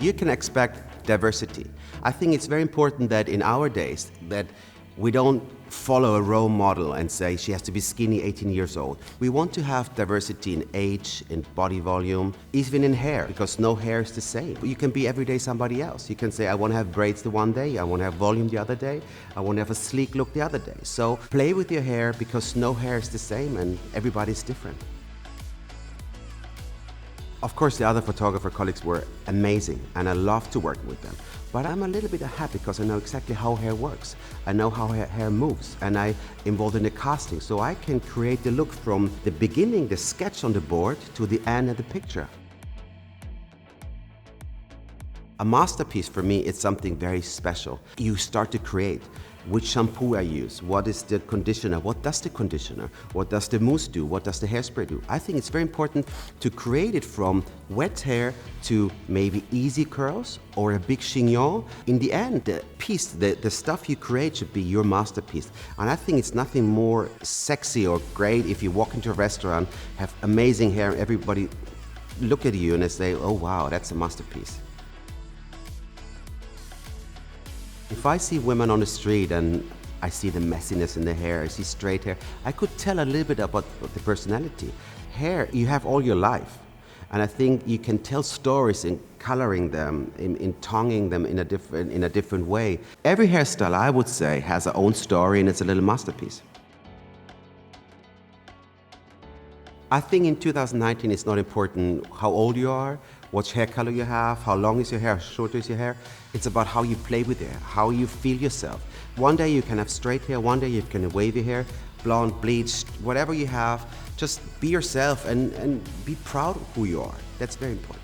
you can expect diversity. I think it's very important that in our days that we don't follow a role model and say she has to be skinny, 18 years old. We want to have diversity in age, in body volume, even in hair, because no hair is the same. You can be every day somebody else. You can say, I want to have braids the one day, I want to have volume the other day, I want to have a sleek look the other day. So play with your hair because no hair is the same and everybody's different. Of course, the other photographer colleagues were amazing and I love to work with them. But I'm a little bit happy because I know exactly how hair works. I know how hair moves and I'm involved in the casting. So I can create the look from the beginning, the sketch on the board, to the end of the picture. A masterpiece for me is something very special. You start to create. Which shampoo I use, what is the conditioner, what does the conditioner, what does the mousse do, what does the hairspray do. I think it's very important to create it from wet hair to maybe easy curls or a big chignon. In the end, the piece, the stuff you create should be your masterpiece. And I think it's nothing more sexy or great if you walk into a restaurant, have amazing hair, and everybody look at you and they say, oh wow, that's a masterpiece. If I see women on the street and I see the messiness in the hair, I see straight hair, I could tell a little bit about the personality. Hair, you have all your life. And I think you can tell stories in coloring them, in tonguing them in a different way. Every hairstyle, I would say, has its own story and it's a little masterpiece. I think in 2019 it's not important how old you are, what hair color you have, how long is your hair, how short is your hair. It's about how you play with your hair, how you feel yourself. One day you can have straight hair, one day you can have wavy hair, blonde, bleached, whatever you have. Just be yourself and be proud of who you are. That's very important.